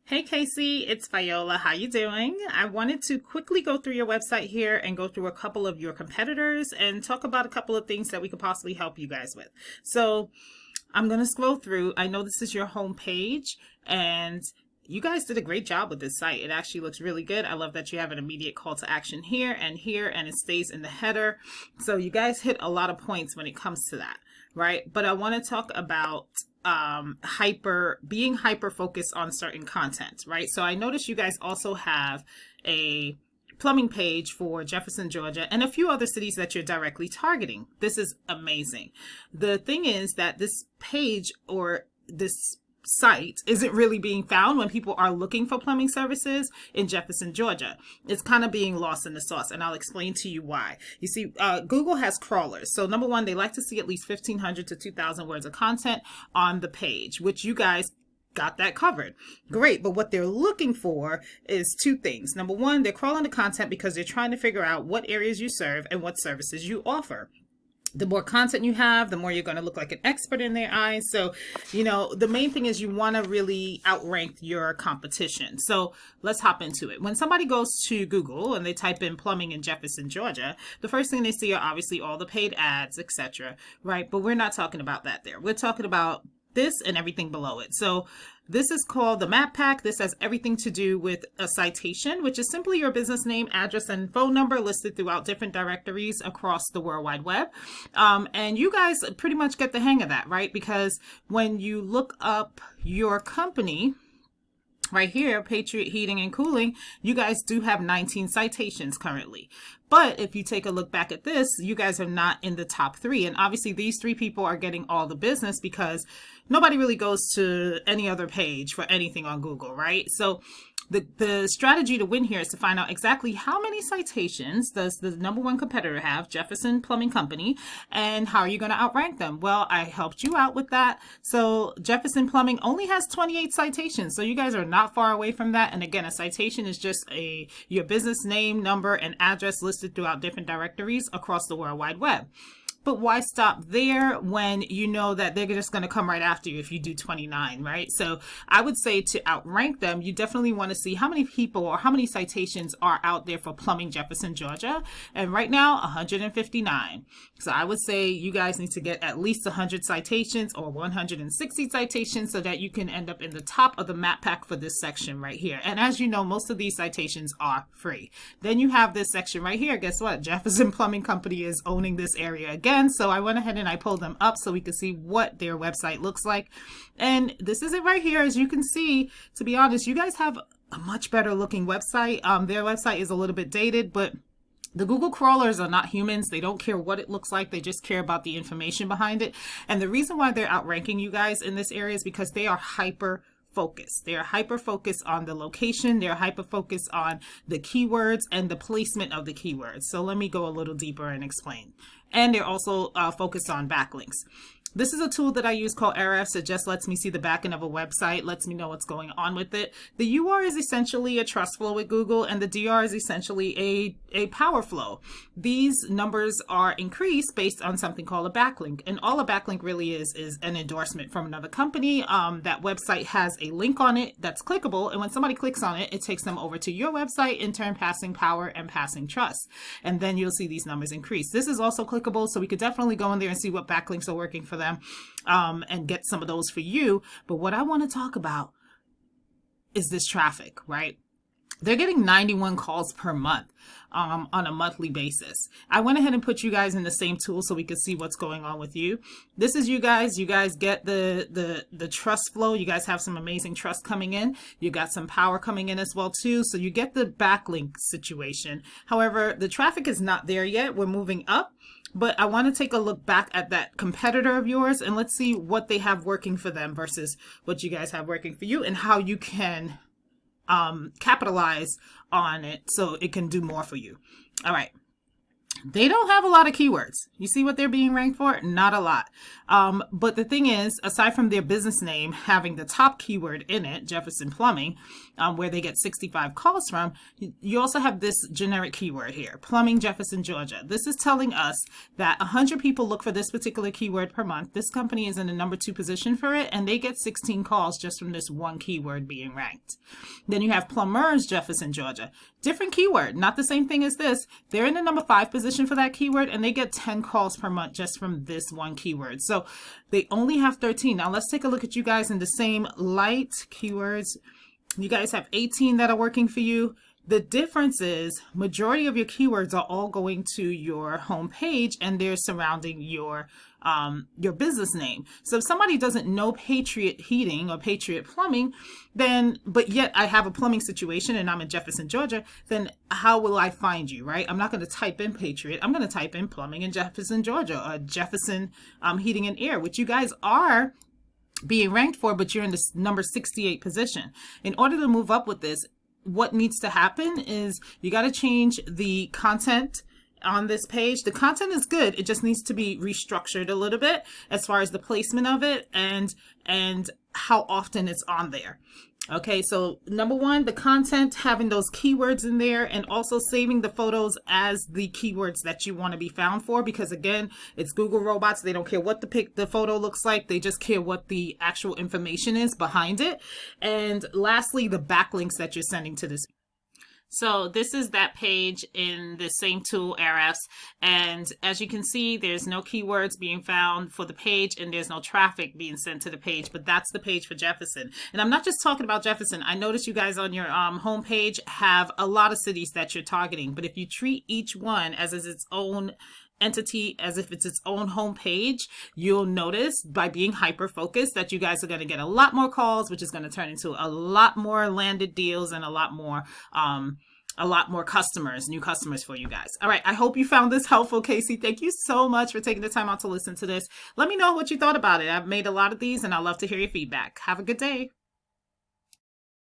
Hey Casey, it's Viola. How you doing? I wanted to quickly go through your website here and go through a couple of your competitors and talk about a couple of things that we could possibly help you guys with. So I'm going to scroll through. I know this is your home page and you guys did a great job with this site. It actually looks really good. I love that you have an immediate call to action here, and it stays in the header. So you guys hit a lot of points when it comes to that, right? But I want to talk about being hyper focused on certain content, right? So I noticed you guys also have a plumbing page for Jefferson, Georgia, and a few other cities that you're directly targeting. This is amazing. The thing is that this page or this site isn't really being found when people are looking for plumbing services in Jefferson, Georgia. It's kind of being lost in the sauce, and I'll explain to you why. You see, Google has crawlers. So number one, they like to see at least 1,500 to 2,000 words of content on the page, which you guys got that covered. Great. But what they're looking for is two things. Number one, they're crawling the content because they're trying to figure out what areas you serve and what services you offer. The more content you have, the more you're going to look like an expert in their eyes. So, the main thing is you want to really outrank your competition. So let's hop into it. When somebody goes to Google and they type in plumbing in Jefferson, Georgia, the first thing they see are obviously all the paid ads, etc. Right? But we're not talking about that there. We're talking about this and everything below it. So this is called the map pack. This has everything to do with a citation, which is simply your business name, address, and phone number listed throughout different directories across the World Wide Web. And you guys pretty much get the hang of that, right? Because when you look up your company, right here, Patriot Heating and Cooling, you guys do have 19 citations currently. But if you take a look back at this, you guys are not in the top three. And obviously these three people are getting all the business because nobody really goes to any other page for anything on Google, right? So the strategy to win here is to find out exactly how many citations does the number one competitor have, Jefferson Plumbing Company, and how are you going to outrank them? Well, I helped you out with that. So Jefferson Plumbing only has 28 citations. So you guys are not far away from that. And again, a citation is just your business name, number, and address listed throughout different directories across the World Wide Web. But why stop there when you know that they're just going to come right after you if you do 29, right? So I would say to outrank them, you definitely want to see how many people or how many citations are out there for plumbing Jefferson, Georgia. And right now, 159. So I would say you guys need to get at least 100 citations or 160 citations so that you can end up in the top of the map pack for this section right here. And as you know, most of these citations are free. Then you have this section right here. Guess what? Jefferson Plumbing Company is owning this area again. So I went ahead and I pulled them up so we could see what their website looks like. And this is it right here. As you can see, to be honest, you guys have a much better looking website. Their website is a little bit dated, but the Google crawlers are not humans. They don't care what it looks like. They just care about the information behind it. And the reason why they're outranking you guys in this area is because they are hyper focused. They're hyper focused on the location. They're hyper focused on the keywords and the placement of the keywords. So let me go a little deeper and explain. And they're also focused on backlinks. This is a tool that I use called Ahrefs. It just lets me see the back end of a website, lets me know what's going on with it. The UR is essentially a trust flow with Google, and the DR is essentially a power flow. These numbers are increased based on something called a backlink. And all a backlink really is an endorsement from another company. That website has a link on it that's clickable. And when somebody clicks on it, it takes them over to your website, in turn passing power and passing trust. And then you'll see these numbers increase. This is also clickable, so we could definitely go in there and see what backlinks are working for them. And get some of those for you. But what I want to talk about is this traffic, right? They're getting 91 calls per month on a monthly basis. I went ahead and put you guys in the same tool so we could see what's going on with you. This is you guys. You guys get the trust flow. You guys have some amazing trust coming in. You got some power coming in as well too. So you get the backlink situation. However, the traffic is not there yet. We're moving up. But I want to take a look back at that competitor of yours and let's see what they have working for them versus what you guys have working for you and how you can capitalize on it so it can do more for you. All right. They don't have a lot of keywords. You see what they're being ranked for? Not a lot. But the thing is, aside from their business name having the top keyword in it, Jefferson Plumbing, where they get 65 calls from, you also have this generic keyword here, Plumbing, Jefferson, Georgia. This is telling us that 100 people look for this particular keyword per month. This company is in the number 2 position for it, and they get 16 calls just from this one keyword being ranked. Then you have Plumbers, Jefferson, Georgia. Different keyword, not the same thing as this. They're in the number 5 position for that keyword, and they get 10 calls per month just from this one keyword. So they only have 13. Now let's take a look at you guys in the same light keywords. You guys have 18 that are working for you. The difference is majority of your keywords are all going to your home page, and they're surrounding your business name. So if somebody doesn't know Patriot Heating or Patriot Plumbing, then, but yet I have a plumbing situation and I'm in Jefferson, Georgia, then how will I find you, right? I'm not going to type in Patriot. I'm going to type in plumbing in Jefferson, Georgia, or Jefferson Heating and Air, which you guys are being ranked for, but you're in the number 68 position. In order to move up with this, what needs to happen is you got to change the content on this page. The content is good. It just needs to be restructured a little bit as far as the placement of it and how often it's on there. Okay, so number 1, the content, having those keywords in there, and also saving the photos as the keywords that you want to be found for, because again, it's Google robots. They don't care what the photo looks like. They just care what the actual information is behind it. And lastly, the backlinks that you're sending to this. So this is that page in the same tool, RS, and as you can see, there's no keywords being found for the page, and there's no traffic being sent to the page, but that's the page for Jefferson. And I'm not just talking about Jefferson. I noticed you guys on your home page have a lot of cities that you're targeting, but if you treat each one as its own entity, as if it's its own home page, you'll notice by being hyper focused that you guys are going to get a lot more calls, which is going to turn into a lot more landed deals and a lot more customers, new customers for you guys. All right, I hope you found this helpful, Casey. Thank you so much for taking the time out to listen to this. Let me know what you thought about it. I've made a lot of these and I'd love to hear your feedback. Have a good day.